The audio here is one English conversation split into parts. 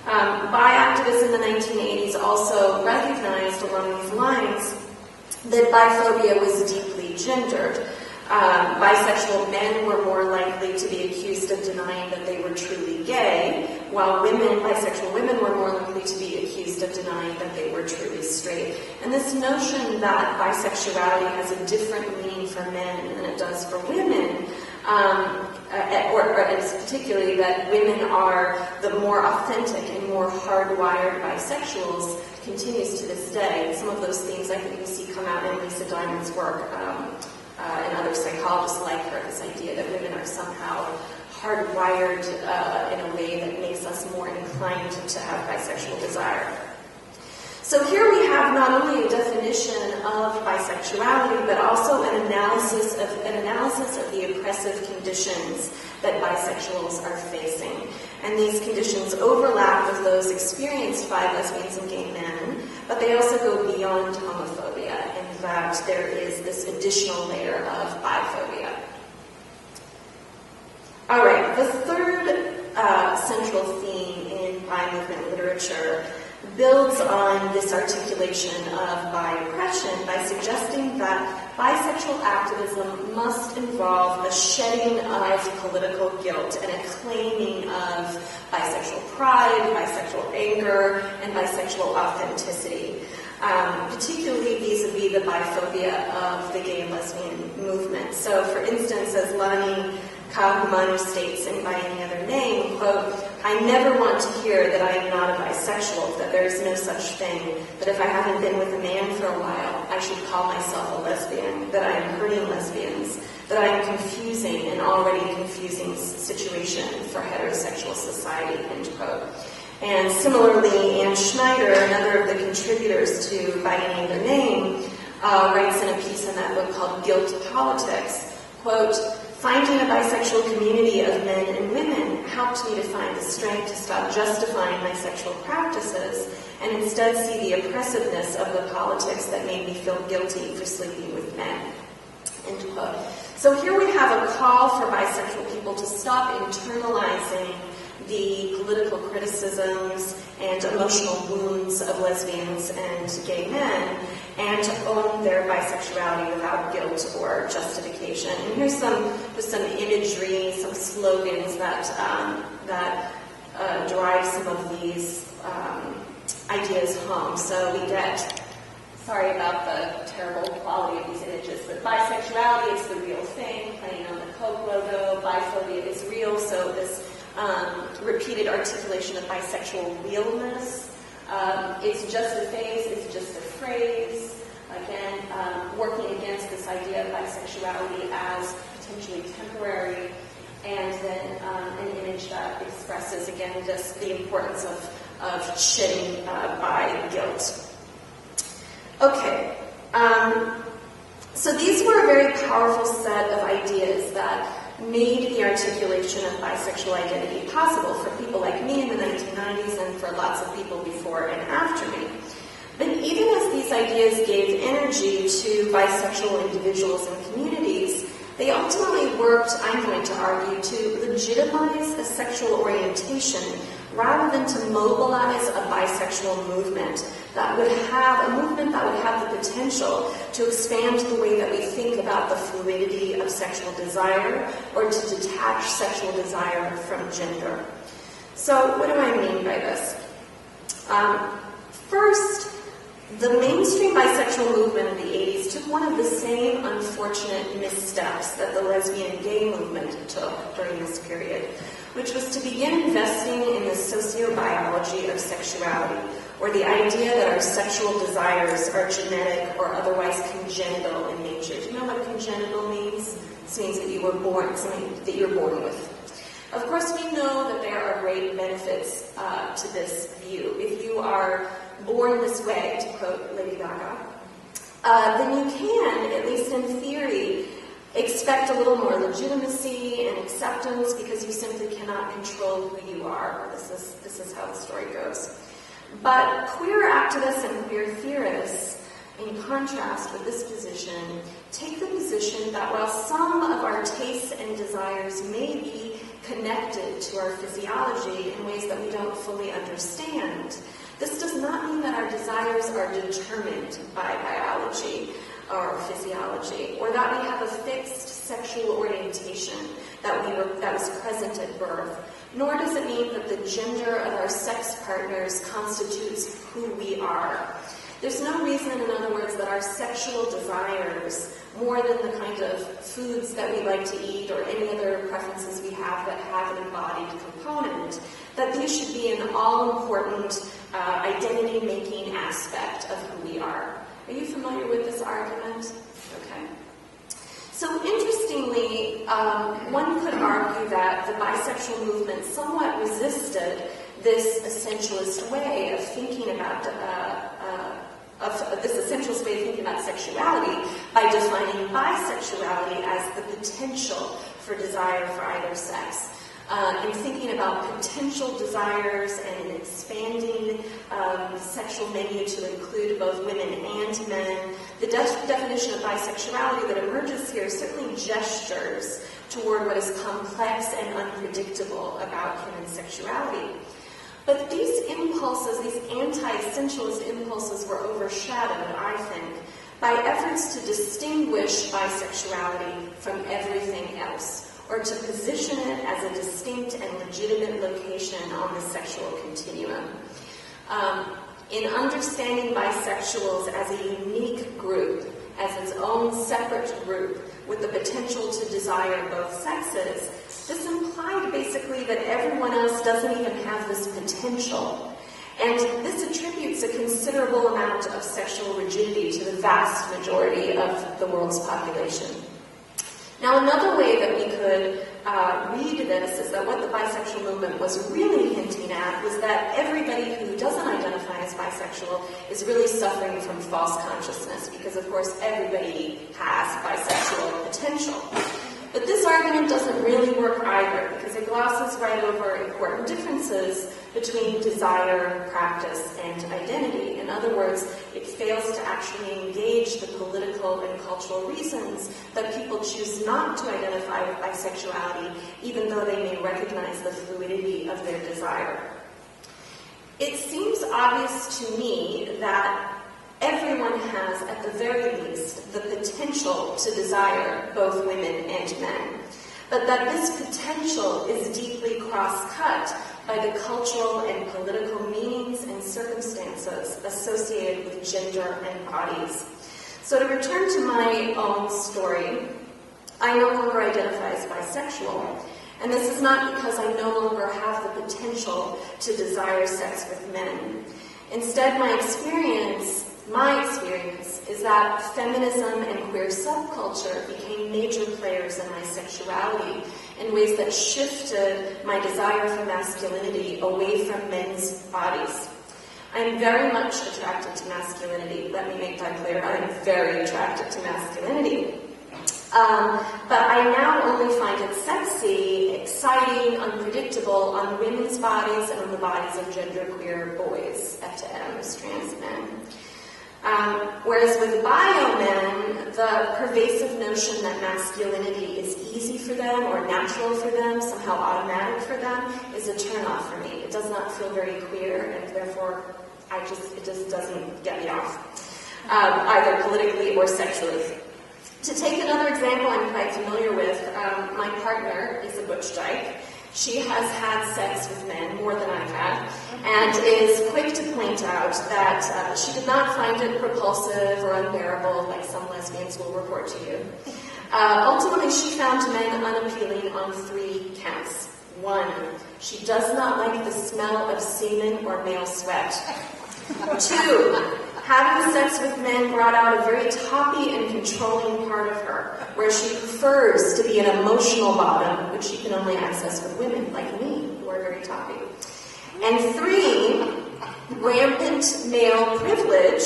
Bi activists in the 1980s also recognized along these lines that biphobia was deeply gendered. Bisexual men were more likely to be accused of denying that they were truly gay, while bisexual women were more likely to be accused of denying that they were truly straight. And this notion that bisexuality has a different meaning for men than it does for women, or particularly that women are the more authentic and more hardwired bisexuals, continues to this day. And some of those themes I think we see come out in Lisa Diamond's work, and other psychologists like her, this idea that women are somehow hardwired in a way that makes us more inclined to have bisexual desire. So here we have not only a definition of bisexuality, but also an analysis of the oppressive conditions that bisexuals are facing. And these conditions overlap with those experienced by lesbians and gay men, but they also go beyond homophobia. In fact, there is this additional layer of biphobia. All right, the third central theme in bi movement literature builds on this articulation of bi-oppression by suggesting that bisexual activism must involve a shedding of political guilt and a claiming of bisexual pride, bisexual anger, and bisexual authenticity, particularly vis-a-vis the biphobia of the gay and lesbian movement. So, for instance, as Lani Kahumanu states in By Any Other Name, quote, "I never want to hear that I am not a bisexual, that there is no such thing, that if I haven't been with a man for a while, I should call myself a lesbian, that I am hurting lesbians, that I am confusing an already confusing situation for heterosexual society," end quote. And similarly, Ann Schneider, another of the contributors to By Any Other Name, writes in a piece in that book called Guilt Politics, quote, "Finding a bisexual community of men and women helped me to find the strength to stop justifying my sexual practices and instead see the oppressiveness of the politics that made me feel guilty for sleeping with men," end quote. So here we have a call for bisexual people to stop internalizing the political criticisms and emotional wounds of lesbians and gay men, and to own their bisexuality without guilt or justification. And here's just some imagery, some slogans that drive some of these ideas home. So we get, sorry about the terrible quality of these images, but bisexuality is the real thing, playing on the Coke logo. Biphobia is real, so this repeated articulation of bisexual realness. It's just a phase, it's just a phrase. Again, working against this idea of bisexuality as potentially temporary, and then an image that expresses, again, just the importance of shedding bi guilt. Okay, so these were a very powerful set of ideas that made the articulation of bisexual identity possible for people like me in the 1990s and for lots of people before and after me. But even as these ideas gave energy to bisexual individuals and communities, they ultimately worked, I'm going to argue, to legitimize a sexual orientation rather than to mobilize a bisexual movement that would have the potential to expand the way that we think about the fluidity of sexual desire, or to detach sexual desire from gender. So what do I mean by this? First, the mainstream bisexual movement of the 80s took one of the same unfortunate missteps that the lesbian and gay movement took during this period, which was to begin investing in the sociobiology of sexuality, or the idea that our sexual desires are genetic or otherwise congenital in nature. Do you know what congenital means? This means that you were born, something that you're born with. Of course, we know that there are great benefits to this view. If you are born this way, to quote Lady Gaga, then you can, at least in theory, expect a little more legitimacy and acceptance because you simply cannot control who you are. This is how the story goes. But queer activists and queer theorists, in contrast with this position, take the position that while some of our tastes and desires may be connected to our physiology in ways that we don't fully understand. This does not mean that our desires are determined by biology or physiology, or that we have a fixed sexual orientation that was present at birth, nor does it mean that the gender of our sex partners constitutes who we are. There's no reason, in other words, that our sexual desires, more than the kind of foods that we like to eat or any other preferences we have that have an embodied component, that these should be an all-important identity-making aspect of who we are. Are you familiar with this argument? Okay. So interestingly, one could argue that the bisexual movement somewhat resisted this essentialist way of thinking about sexuality by defining bisexuality as the potential for desire for either sex. In thinking about potential desires and in expanding sexual menu to include both women and men, the definition of bisexuality that emerges here certainly gestures toward what is complex and unpredictable about human sexuality. But these impulses, these anti-essentialist impulses, were overshadowed, I think, by efforts to distinguish bisexuality from everything else, or to position it as a distinct and legitimate location on the sexual continuum. In understanding bisexuals as a unique group, as its own separate group, with the potential to desire both sexes, this implied basically that everyone else doesn't even have this potential. And this attributes a considerable amount of sexual rigidity to the vast majority of the world's population. Now, another way that we could read this is that what the bisexual movement was really hinting at was that everybody who doesn't identify as bisexual is really suffering from false consciousness, because, of course, everybody has bisexual potential. But this argument doesn't really work either, because it glosses right over important differences between desire, practice, and identity. In other words, it fails to actually engage the political and cultural reasons that people choose not to identify with bisexuality, even though they may recognize the fluidity of their desire. It seems obvious to me that everyone has, at the very least, the potential to desire both women and men, but that this potential is deeply cross-cut by the cultural and political meanings and circumstances associated with gender and bodies. So to return to my own story, I no longer identify as bisexual, and this is not because I no longer have the potential to desire sex with men. Instead, my experience is that feminism and queer subculture became major players in my sexuality in ways that shifted my desire for masculinity away from men's bodies. I'm very much attracted to masculinity. Let me make that clear. I'm very attracted to masculinity. But I now only find it sexy, exciting, unpredictable on women's bodies and on the bodies of genderqueer boys, F to M, trans men. Whereas with bio men, the pervasive notion that masculinity is easy for them or natural for them, somehow automatic for them, is a turnoff for me. It does not feel very queer, and therefore it just doesn't get me off, either politically or sexually. To take another example I'm quite familiar with, my partner is a butch dyke. She has had sex with men, more than I've had, and is quick to point out that she did not find it propulsive or unbearable, like some lesbians will report to you. Ultimately, she found men unappealing on 3 counts. 1, she does not like the smell of semen or male sweat. 2, having sex with men brought out a very toppy and controlling part of her, where she prefers to be an emotional bottom, which she can only access with women like me, who are very toppy. And 3, rampant male privilege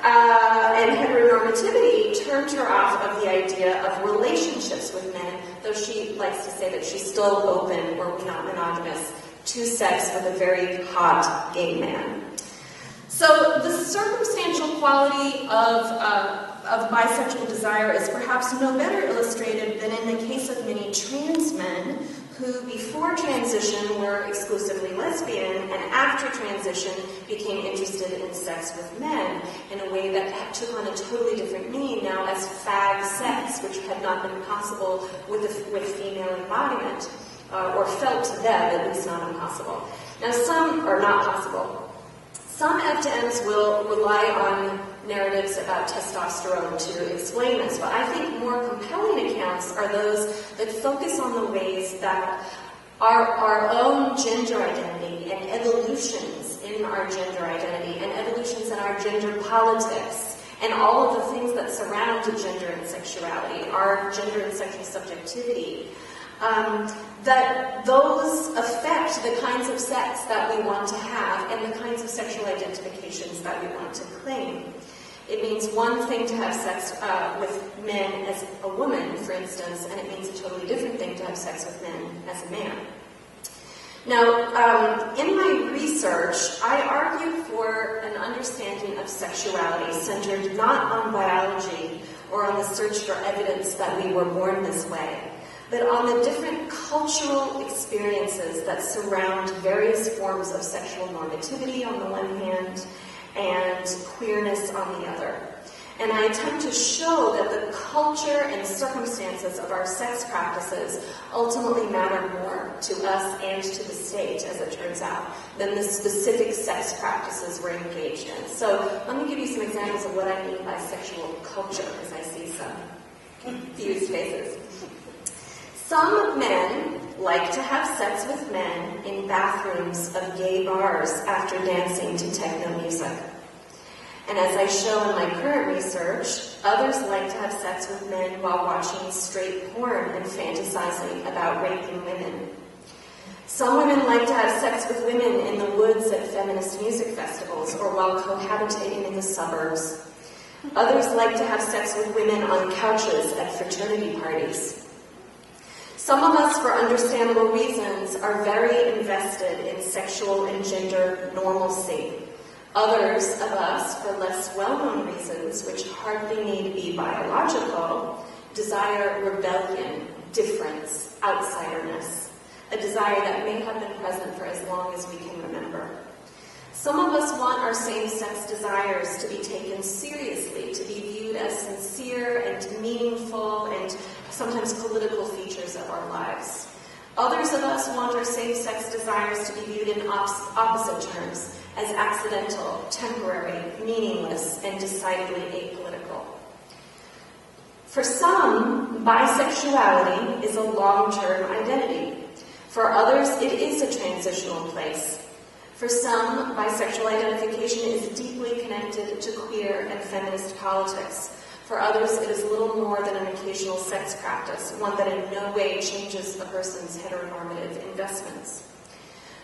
and heteronormativity turned her off of the idea of relationships with men, though she likes to say that she's still open, or not monogamous, to sex with a very hot gay man. So the circumstantial quality of bisexual desire is perhaps no better illustrated than in the case of many trans men who before transition were exclusively lesbian and after transition became interested in sex with men in a way that took on a totally different meaning now as fag sex, which had not been possible with female embodiment, or felt to them at least not impossible. Now some are not possible. Some FTMs will rely on narratives about testosterone to explain this, but I think more compelling accounts are those that focus on the ways that our own gender identity and evolutions in our gender identity and evolutions in our gender politics and all of the things that surround gender and sexuality, our gender and sexual subjectivity, that those affect the kinds of sex that we want to have and the kinds of sexual identifications that we want to claim. It means one thing to have sex with men as a woman, for instance, and it means a totally different thing to have sex with men as a man. Now, in my research, I argue for an understanding of sexuality centered not on biology or on the search for evidence that we were born this way, but on the different cultural experiences that surround various forms of sexual normativity on the one hand and queerness on the other. And I attempt to show that the culture and circumstances of our sex practices ultimately matter more to us and to the state, as it turns out, than the specific sex practices we're engaged in. So let me give you some examples of what I mean by sexual culture, because I see some confused faces. Some men like to have sex with men in bathrooms of gay bars after dancing to techno music. And as I show in my current research, others like to have sex with men while watching straight porn and fantasizing about raping women. Some women like to have sex with women in the woods at feminist music festivals or while cohabitating in the suburbs. Others like to have sex with women on couches at fraternity parties. Some of us, for understandable reasons, are very invested in sexual and gender normalcy. Others of us, for less well-known reasons, which hardly need to be biological, desire rebellion, difference, outsiderness, a desire that may have been present for as long as we can remember. Some of us want our same-sex desires to be taken seriously, to be viewed as sincere and meaningful and sometimes political features of our lives. Others of us want our same-sex desires to be viewed in opposite terms, as accidental, temporary, meaningless, and decidedly apolitical. For some, bisexuality is a long-term identity. For others, it is a transitional place. For some, bisexual identification is deeply connected to queer and feminist politics. For others, it is little more than an occasional sex practice, one that in no way changes a person's heteronormative investments.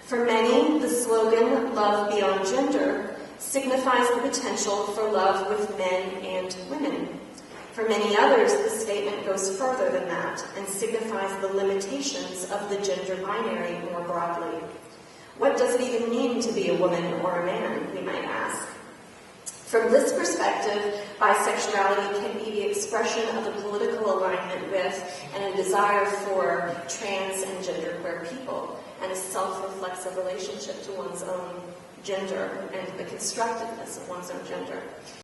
For many, the slogan, "Love Beyond Gender," signifies the potential for love with men and women. For many others, the statement goes further than that and signifies the limitations of the gender binary more broadly. What does it even mean to be a woman or a man, we might ask? From this perspective, bisexuality can be the expression of a political alignment with and a desire for trans and genderqueer people, and a self-reflexive relationship to one's own gender and the constructiveness of one's own gender.